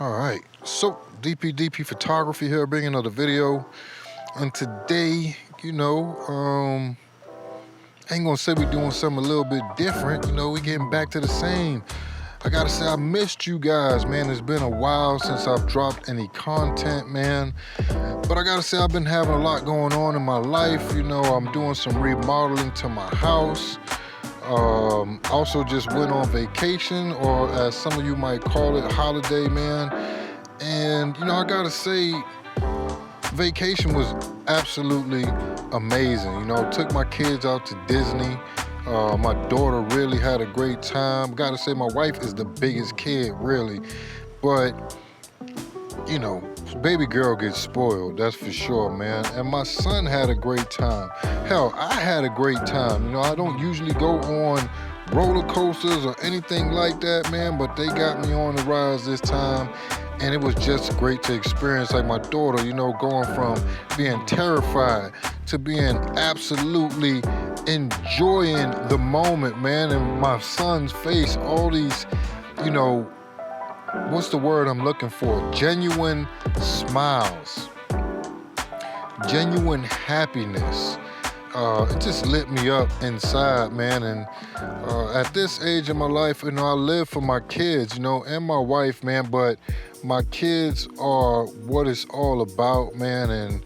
All right, so DP Photography here, bringing another video. And today, I ain't gonna say we doing something a little bit different. We getting back to the same. I gotta say, I missed you guys, man. It's been a while since I've dropped any content, man. But I gotta say, I've been having a lot going on in my life. I'm doing some remodeling to my house. Also just went on vacation, or as some of you might call it, holiday, man. And I gotta say, vacation was absolutely amazing. Took my kids out to Disney. My daughter really had a great time. Gotta say, my wife is the biggest kid, really. But baby girl gets spoiled, that's for sure, man. And my son had a great time. Hell, I had a great time. I don't usually go on roller coasters or anything like that, man, but they got me on the rides this time. And it was just great to experience, like my daughter, going from being terrified to being absolutely enjoying the moment, man. And my son's face, all these, what's the word I'm looking for? Genuine smiles, genuine happiness. It just lit me up inside, man. And at this age in my life, I live for my kids, and my wife, man. But my kids are what it's all about, man. And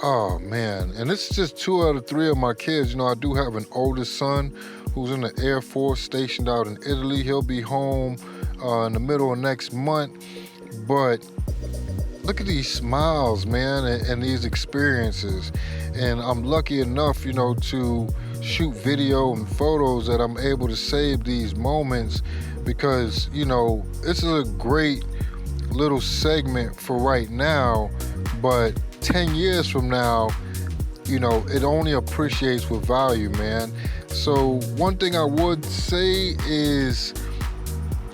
oh, man. And it's just 2 out of 3 of my kids. I do have an oldest son who's in the Air Force, stationed out in Italy. He'll be home in the middle of next month. But look at these smiles, man, and these experiences. And I'm lucky enough, to shoot video and photos that I'm able to save these moments, because, this is a great little segment for right now, but 10 years from now, it only appreciates with value, man. So one thing I would say is,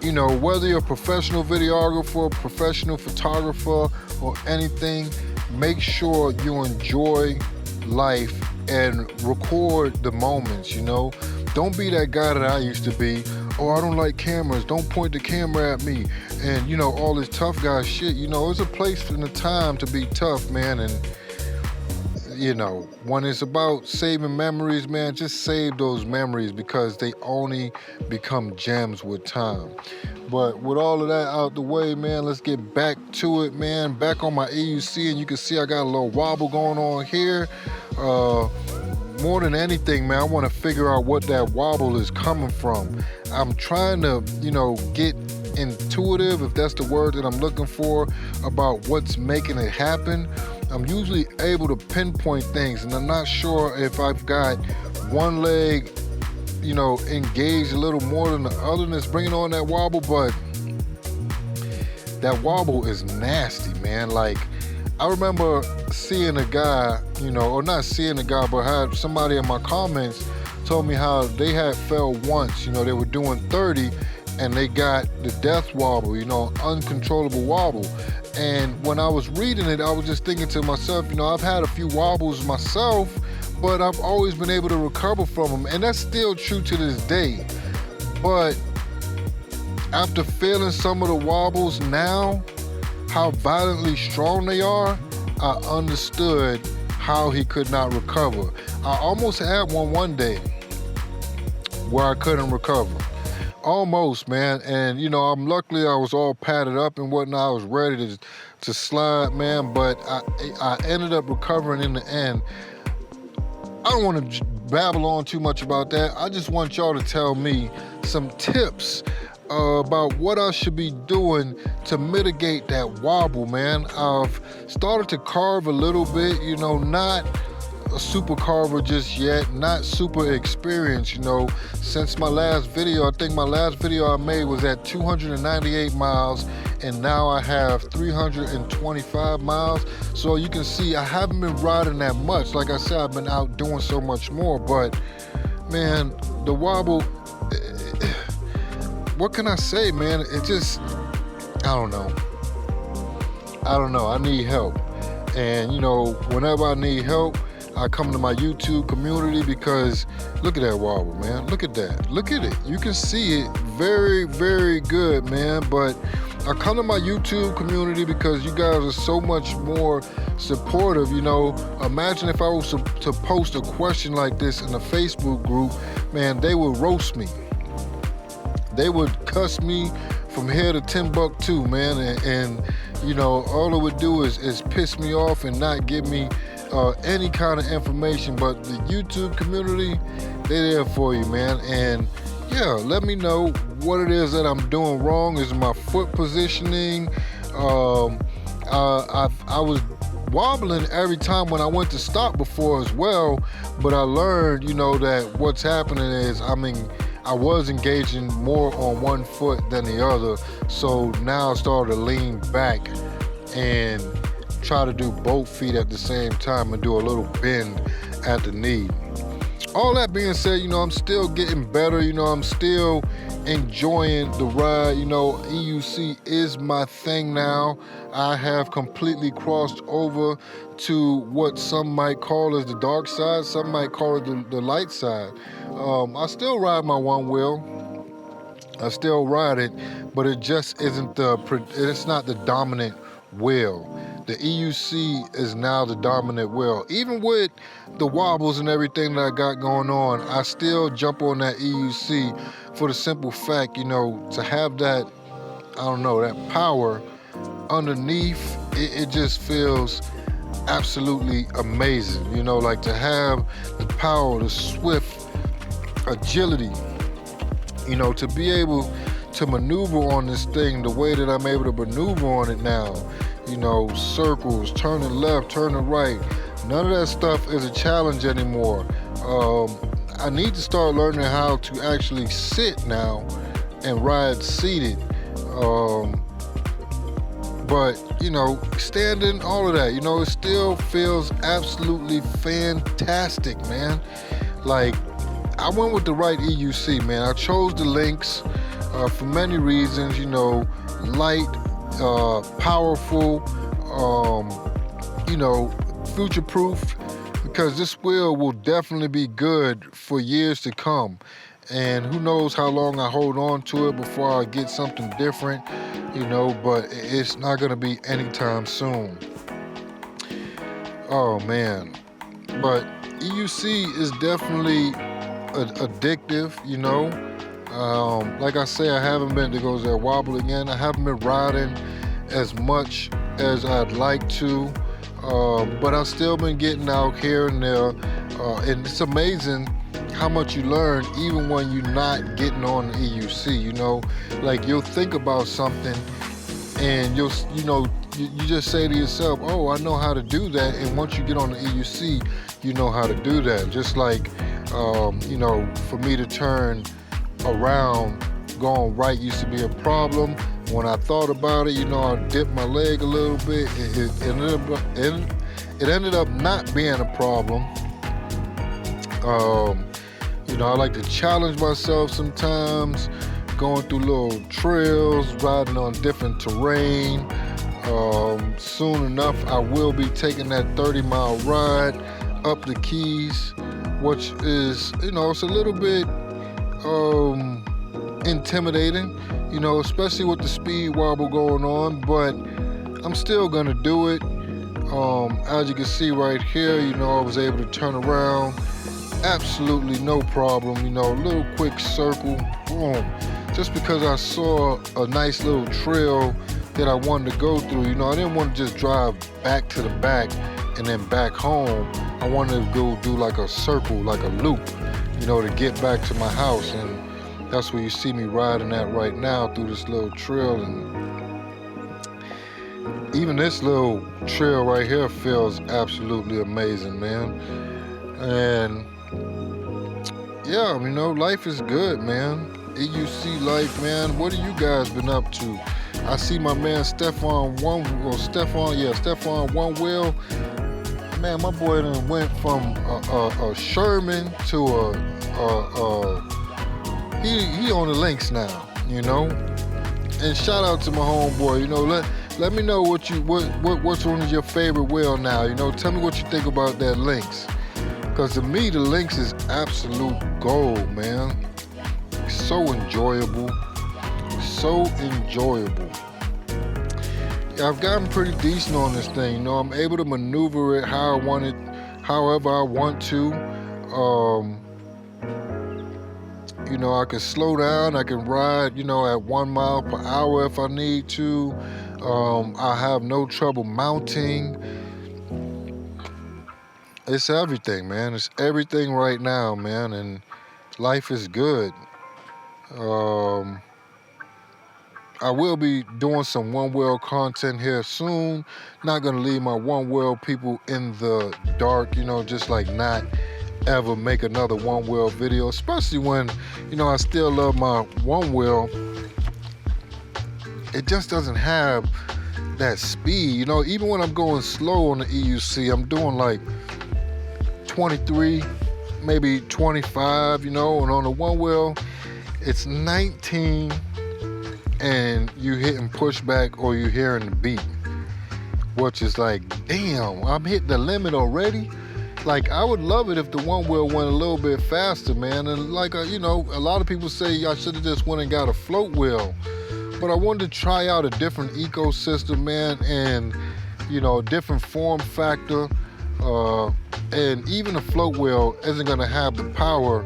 whether you're a professional videographer, professional photographer, or anything, make sure you enjoy life and record the moments, Don't be that guy that I used to be. Oh, I don't like cameras. Don't point the camera at me. And, all this tough guy shit. There's a place and a time to be tough, man. And, when it's about saving memories, man, just save those memories, because they only become gems with time. But with all of that out the way, man, let's get back to it, man. Back on my EUC, and you can see I got a little wobble going on here. More than anything, man, I want to figure out what that wobble is coming from. I'm trying to, get intuitive, if that's the word that I'm looking for, about what's making it happen. I'm usually able to pinpoint things, and I'm not sure if I've got one leg, engaged a little more than the other, and it's bringing on that wobble. But that wobble is nasty, man. Like, I remember seeing a guy, or not seeing a guy, but had somebody in my comments told me how they had fell once. They were doing 30 and they got the death wobble, uncontrollable wobble. And when I was reading it, I was just thinking to myself, I've had a few wobbles myself, but I've always been able to recover from them. And that's still true to this day. But after feeling some of the wobbles now, how violently strong they are, I understood how he could not recover. I almost had one day where I couldn't recover. Almost, man. And, I'm luckily I was all padded up and whatnot. I was ready to slide, man. But I ended up recovering in the end. I don't want to babble on too much about that. I just want y'all to tell me some tips about what I should be doing to mitigate that wobble, man. I've started to carve a little bit, not a super carver just yet, not super experienced, since my last video. I think my last video I made was at 298 miles, and now I have 325 miles. So you can see I haven't been riding that much. Like I said, I've been out doing so much more, but man, the wobble, what can I say, man? It just, I don't know. I need help. And, whenever I need help, I come to my YouTube community, because look at that wobble, man. Look at that. Look at it. You can see it very, very good, man. But I come to my YouTube community because you guys are so much more supportive. Imagine if I was to post a question like this in a Facebook group, man, they would roast me. They would cuss me from here to Timbuktu, man, and all it would do is piss me off and not give me any kind of information. But the YouTube community, they're there for you, man. And yeah, let me know what it is that I'm doing wrong. Is my foot positioning? I was wobbling every time when I went to stop before as well, but I learned, that what's happening is, I was engaging more on one foot than the other, so now I started to lean back and try to do both feet at the same time and do a little bend at the knee. All that being said, I'm still getting better. I'm still enjoying the ride. EUC is my thing now. I have completely crossed over to what some might call as the dark side. Some might call it the light side. I still ride my one wheel. I still ride it, but it just isn't it's not the dominant wheel. The EUC is now the dominant wheel. Even with the wobbles and everything that I got going on, I still jump on that EUC for the simple fact, to have that, that power underneath, it just feels absolutely amazing. Like to have the power, the swift agility, to be able to maneuver on this thing the way that I'm able to maneuver on it now. Circles, turning left, turning right. None of that stuff is a challenge anymore. I need to start learning how to actually sit now and ride seated. But, standing, all of that, it still feels absolutely fantastic, man. Like, I went with the right EUC, man. I chose the links for many reasons, light, powerful, future-proof, because this wheel will definitely be good for years to come. And who knows how long I hold on to it before I get something different, but it's not going to be anytime soon. Oh, man. But EUC is definitely addictive, like I say, I haven't been, there goes that wobble again, I haven't been riding as much as I'd like to, but I've still been getting out here and there, and it's amazing how much you learn even when you're not getting on the EUC. Like you'll think about something and you just say to yourself, oh, I know how to do that, and once you get on the EUC, you know how to do that. Just like for me to turn around going right used to be a problem. When I thought about it, I dipped my leg a little bit. It ended up not being a problem. I like to challenge myself sometimes, going through little trails, riding on different terrain. Soon enough, I will be taking that 30-mile ride up the Keys, which is, it's a little bit intimidating, especially with the speed wobble going on, but I'm still gonna do it. As you can see right here, I was able to turn around, absolutely no problem, a little quick circle, boom, just because I saw a nice little trail that I wanted to go through. I didn't want to just drive back to the back and then back home. I wanted to go do like a circle, like a loop, to get back to my house. And that's where you see me riding at right now, through this little trail. And even this little trail right here feels absolutely amazing, man. And yeah, life is good, man. EUC life, man. What have you guys been up to? I see my man Stefan One Wheel. Man, my boy done went from a Sherman to he on the links now, And shout out to my homeboy, let me know what's one of your favorite wheel now, Tell me what you think about that links. Because to me, the links is absolute gold, man. So enjoyable. So enjoyable. I've gotten pretty decent on this thing. I'm able to maneuver it how I want it, however I want to. Um, I can slow down. I can ride, at 1 mile per hour if I need to. I have no trouble mounting. It's everything, man. It's everything right now, man. And life is good. Um, I will be doing some one wheel content here soon. Not gonna leave my one wheel people in the dark, just like not ever make another one wheel video, especially when, I still love my one wheel. It just doesn't have that speed, even when I'm going slow on the EUC, I'm doing like 23, maybe 25, and on the one wheel, it's 19 and you hitting pushback or you hearing the beat, which is like, damn, I'm hitting the limit already. Like, I would love it if the one wheel went a little bit faster, man. And like, a lot of people say I should have just went and got a float wheel. But I wanted to try out a different ecosystem, man, and, a different form factor. And even a float wheel isn't going to have the power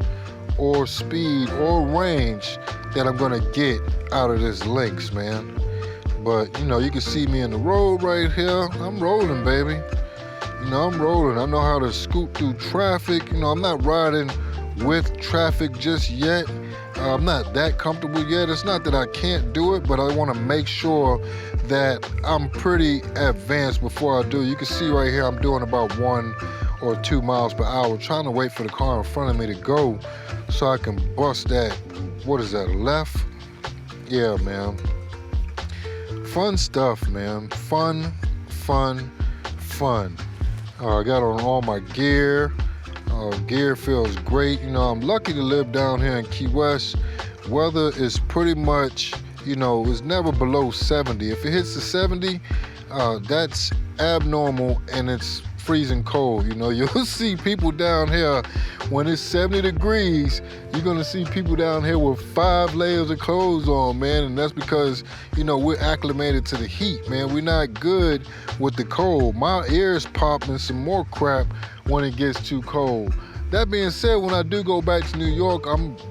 or speed or range that I'm going to get out of this Lynx, man. But, you can see me in the road right here. I'm rolling, baby. I'm rolling. I know how to scoot through traffic. I'm not riding with traffic just yet. I'm not that comfortable yet. It's not that I can't do it, but I want to make sure that I'm pretty advanced before I do. You can see right here I'm doing about 1 or 2 miles per hour, trying to wait for the car in front of me to go so I can bust that, what is that, left? Yeah, man. Fun stuff, man. Fun. I got on all my gear. Gear feels great. I'm lucky to live down here in Key West. Weather is pretty much, it's never below 70. If it hits the 70, that's abnormal and it's freezing cold. You'll see people down here when it's 70 degrees. You're gonna see people down here with 5 layers of clothes on, man, and that's because we're acclimated to the heat, man. We're not good with the cold. My ears pop and some more crap when it gets too cold. That being said, when I do go back to New York,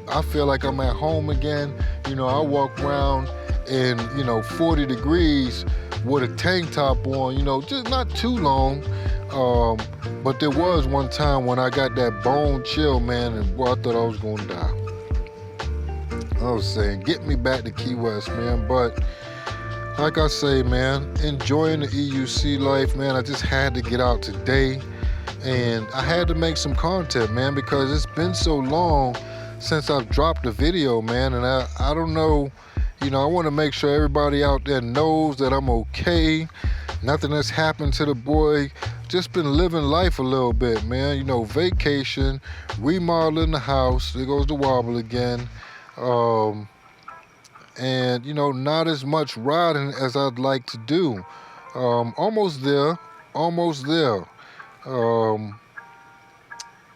I feel like I'm at home again. I walk around in 40 degrees with a tank top on, just not too long. But there was one time when I got that bone chill, man, and boy, I thought I was gonna die. I was saying, get me back to Key West, man. But like I say, man, enjoying the EUC life, man. I just had to get out today, and I had to make some content, man, because it's been so long since I've dropped a video, man, and I don't know, I want to make sure everybody out there knows that I'm okay. Nothing has happened to the boy. Just been living life a little bit, man. Vacation, remodeling the house. There goes the wobble again. And, not as much riding as I'd like to do. Almost there.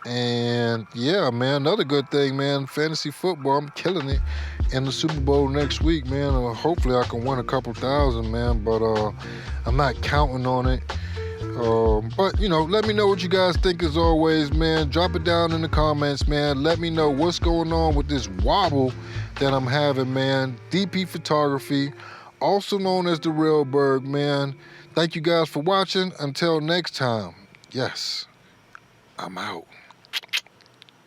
And yeah, man, another good thing, man, fantasy football, I'm killing it in the Super Bowl next week, man. Hopefully I can win a couple thousand, man, but I'm not counting on it. But, let me know what you guys think as always, man. Drop it down in the comments, man. Let me know what's going on with this wobble that I'm having, man. DP Photography, also known as the Real Berg, man. Thank you guys for watching. Until next time, yes, I'm out.